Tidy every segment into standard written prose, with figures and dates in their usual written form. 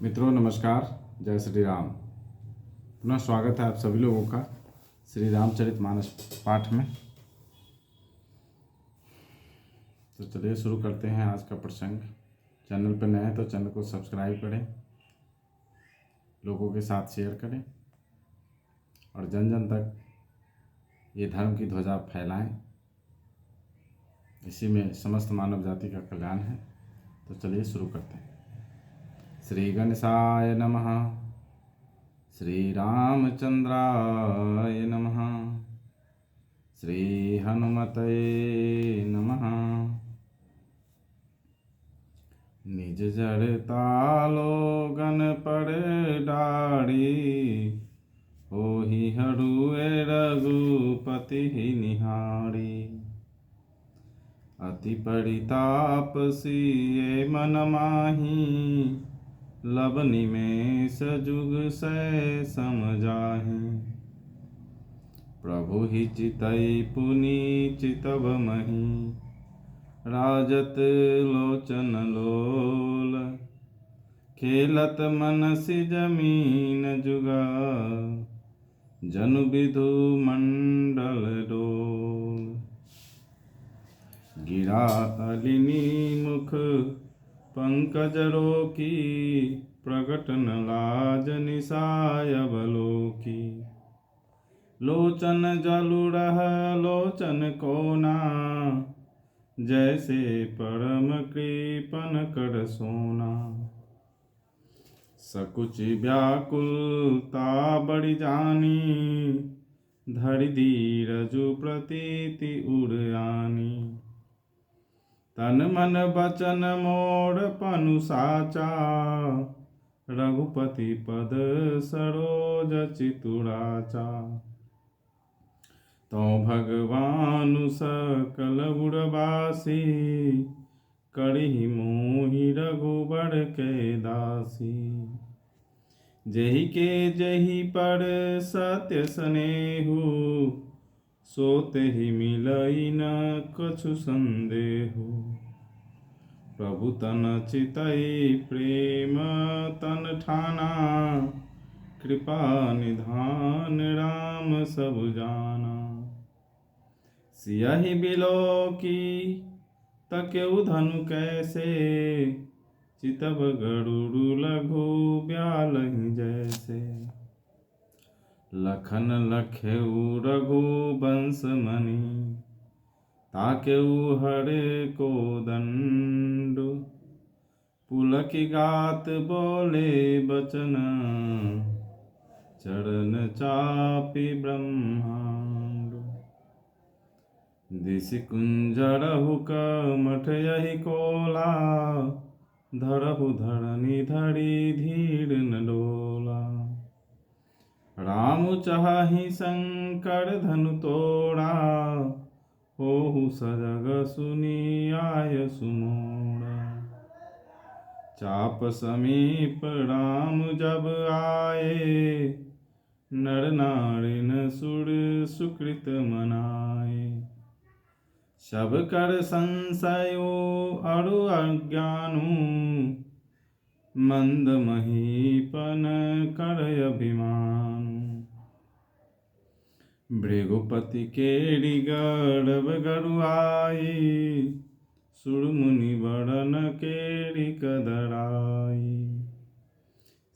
मित्रों नमस्कार, जय श्री राम। पुनः स्वागत है आप सभी लोगों का श्री रामचरितमानस पाठ में। तो चलिए शुरू करते हैं आज का प्रसंग। चैनल पर नए हैं तो चैनल को सब्सक्राइब करें, लोगों के साथ शेयर करें और जन जन तक ये धर्म की ध्वजा फैलाएं। इसी में समस्त मानव जाति का कल्याण है। तो चलिए शुरू करते हैं। श्री गणेशाय नमः। श्री रामचंद्राय नमः। श्री हनुमते नमः। निज जड़ तालो गन पर डारी, होहि हरुए रघुपति निहारी। अति परिताप सिए मन माही, लब निमेष जुग सै समझाहि। प्रभु ही चितई पुनि चितव मही, राजत लोचन लोल। खेलत मनसि जमीन जुगा, जनु विधु मंडल डोल। गिरा अलिनी मुख पंकज रोकी, प्रगट न लाज निसाय अवलोकी। लोचन जलुरह लोचन कोना, जैसे परम कृपन कर सोना। सकुचि व्याकुलता बड़ी जानी, धरि धीरजु प्रतीति उड़ानी। तन मन बचन मोर पनु साचा, रघुपति पद सरोज चितुराचा। तो भगवानु सकल उर्वासी, करिहि मोहि रघुबर के दासी। जेहि के जेहि पर सत्य स्नेहु, सो तेहि मिलई न कछु संदेहु। प्रभु तन चितई प्रेम तन ठाना, कृपा निधान राम सब जाना। सियहि बिलोकी तकेउ धनु कैसे, चितव गरुड़ लघु ब्यालहि जैसे। लखन लखेउ रघुवंश मणि, ताकेउ हरे कोदंड। पुलकि गात बोले बचन, चरण चापि ब्रह्मांड। दिशि कुंजरहु कमठ यहि कोला, धरहु धरनी धरि धीर न डोला। राम चाहि शंकर धनु तोड़ा, होहु सजग सुनी आय सुमोड़ा। चाप समीप राम जब आए, नर नारी न सुर सुकृत मनाए। सब कर संशयो अरु अज्ञानु, मंद महीपन कर अभिमानु। भृगुपति केरि गर्भ गरुआई, सुर मुनि बरन केरि कदराई।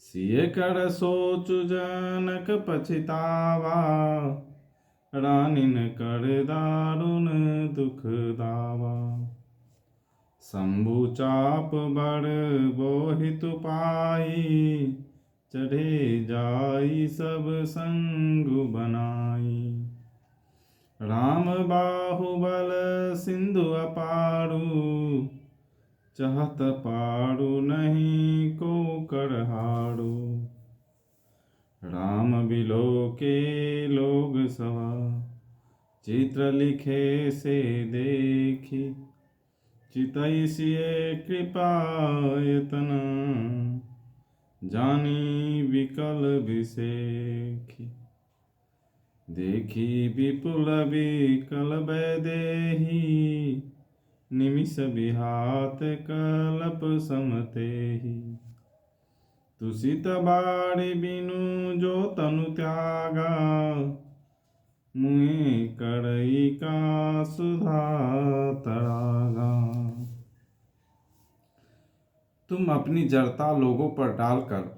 सिय कर सोचु जनक पछतावा, रानिन कर दारुण दुख दावा। शंभु चाप बर बोहित पाई, चढ़े जाई सब संग बनाई। राम बाहुबल सिंधु अपारू, चहत पारू नहीं को करहारू। राम बिलो के लोग सवा, चित्र लिखे से देखी। चितई सिए कृपा यतना, जानी विकल विसेखी। देखी विपुल विकल वैदेही, निमिष बिहात कलप समतेहि। तू सीत बाड़ी बिनु जो तनु त्यागा, मुए कड़ई का सुधा तड़ागा। तुम अपनी जड़ता लोगों पर डालकर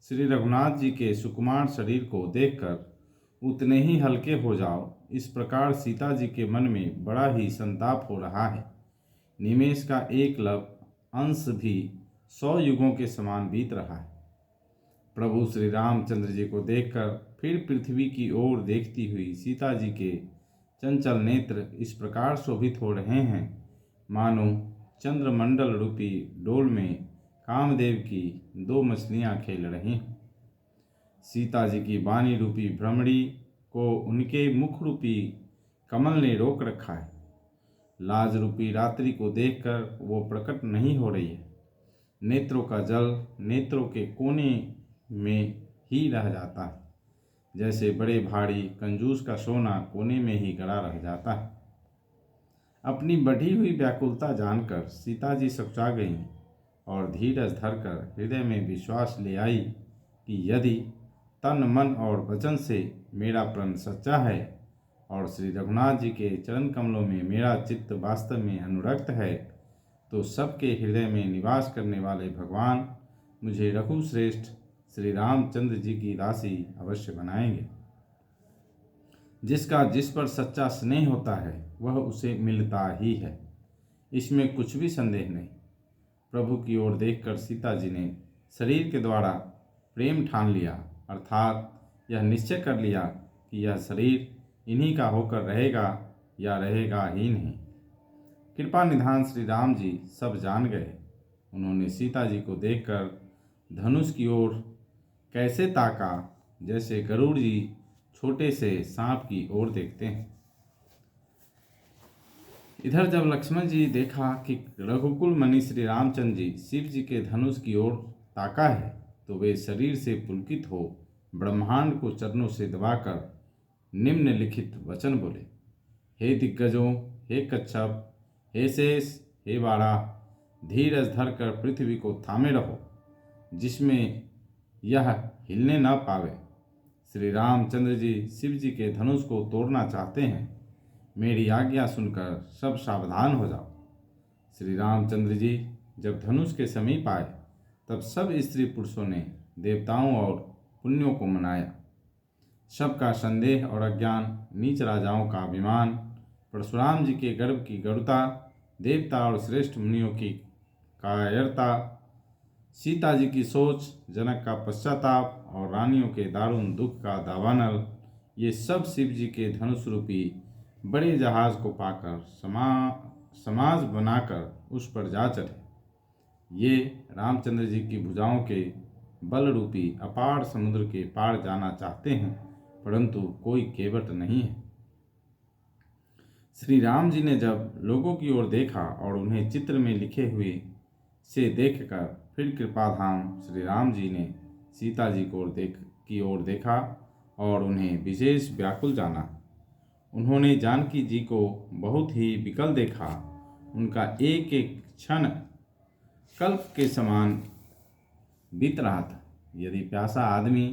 श्री रघुनाथ जी के सुकुमार शरीर को देखकर उतने ही हल्के हो जाओ। इस प्रकार सीता जी के मन में बड़ा ही संताप हो रहा है। निमेष का एक लव अंश भी 100 युगों के समान बीत रहा है। प्रभु श्री रामचंद्र जी को देखकर फिर पृथ्वी की ओर देखती हुई सीता जी के चंचल नेत्र इस प्रकार शोभित हो रहे हैं मानो चंद्रमंडल रूपी डोल में कामदेव की 2 मछलियां खेल रही हैं। सीता जी की वाणी रूपी भ्रमरी को उनके मुख रूपी कमल ने रोक रखा है। लाज रूपी रात्रि को देखकर वो प्रकट नहीं हो रही है। नेत्रों का जल नेत्रों के कोने में ही रह जाता है, जैसे बड़े भारी कंजूस का सोना कोने में ही गड़ा रह जाता है। अपनी बढ़ी हुई व्याकुलता जानकर सीता जी सकुचा गईं और धीरज धरकर हृदय में विश्वास ले आई कि यदि तन मन और वचन से मेरा प्रण सच्चा है और श्री रघुनाथ जी के चरण कमलों में मेरा चित्त वास्तव में अनुरक्त है, तो सबके हृदय में निवास करने वाले भगवान मुझे रघुश्रेष्ठ श्री रामचंद्र जी की दासी अवश्य बनाएंगे। जिसका जिस पर सच्चा स्नेह होता है वह उसे मिलता ही है, इसमें कुछ भी संदेह नहीं। प्रभु की ओर देखकर सीता जी ने शरीर के द्वारा प्रेम ठान लिया, अर्थात यह निश्चय कर लिया कि यह शरीर इन्हीं का होकर रहेगा या रहेगा ही नहीं। कृपा निधान श्री राम जी सब जान गए। उन्होंने सीता जी को देखकर धनुष की ओर कैसे ताका, जैसे गरुड़ जी छोटे से सांप की ओर देखते हैं। इधर जब लक्ष्मण जी देखा कि रघुकुल मणि श्री रामचंद्र जी शिव जी के धनुष की ओर ताका है, तो वे शरीर से पुलकित हो ब्रह्मांड को चरणों से दबाकर निम्नलिखित वचन बोले। हे दिग्गजों, हे कच्छप, हे शेष, हे बाड़ा, धीरज धरकर पृथ्वी को थामे रहो, जिसमें यह हिलने न पावे। श्री रामचंद्र जी शिव जी के धनुष को तोड़ना चाहते हैं। मेरी आज्ञा सुनकर सब सावधान हो जाओ। श्री रामचंद्र जी जब धनुष के समीप आए, तब सब स्त्री पुरुषों ने देवताओं और पुण्यों को मनाया। सबका संदेह और अज्ञान, नीच राजाओं का अभिमान, परशुराम जी के गर्भ की गरुता, देवता और श्रेष्ठ मुनियों की कायरता, सीता जी की सोच, जनक का पश्चाताप और रानियों के दारुण दुख का दावानल, ये सब शिव जी के धनुष रूपी बड़े जहाज को पाकर समाज बनाकर उस पर जा चढ़े। ये रामचंद्र जी की भुजाओं के बल रूपी अपार समुद्र के पार जाना चाहते हैं, परंतु कोई केवट नहीं है। श्री राम जी ने जब लोगों की ओर देखा और उन्हें चित्र में लिखे हुए से देखकर फिर कृपाधाम श्री राम जी ने सीता जी की ओर देखा और उन्हें विशेष व्याकुल जाना। उन्होंने जानकी जी को बहुत ही विकल देखा। उनका एक एक क्षण कल्प के समान बीत रहा था। यदि प्यासा आदमी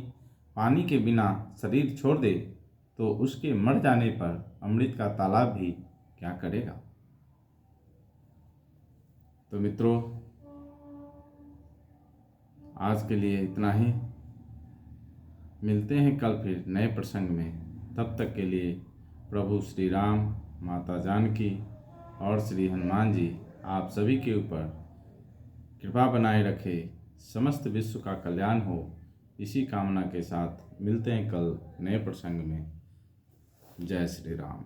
पानी के बिना शरीर छोड़ दे, तो उसके मर जाने पर अमृत का तालाब भी क्या करेगा। तो मित्रों, आज के लिए इतना ही। मिलते हैं कल फिर नए प्रसंग में। तब तक के लिए प्रभु श्री राम, माता जानकी और श्री हनुमान जी आप सभी के ऊपर कृपा बनाए रखे। समस्त विश्व का कल्याण हो, इसी कामना के साथ मिलते हैं कल नए प्रसंग में। जय श्री राम।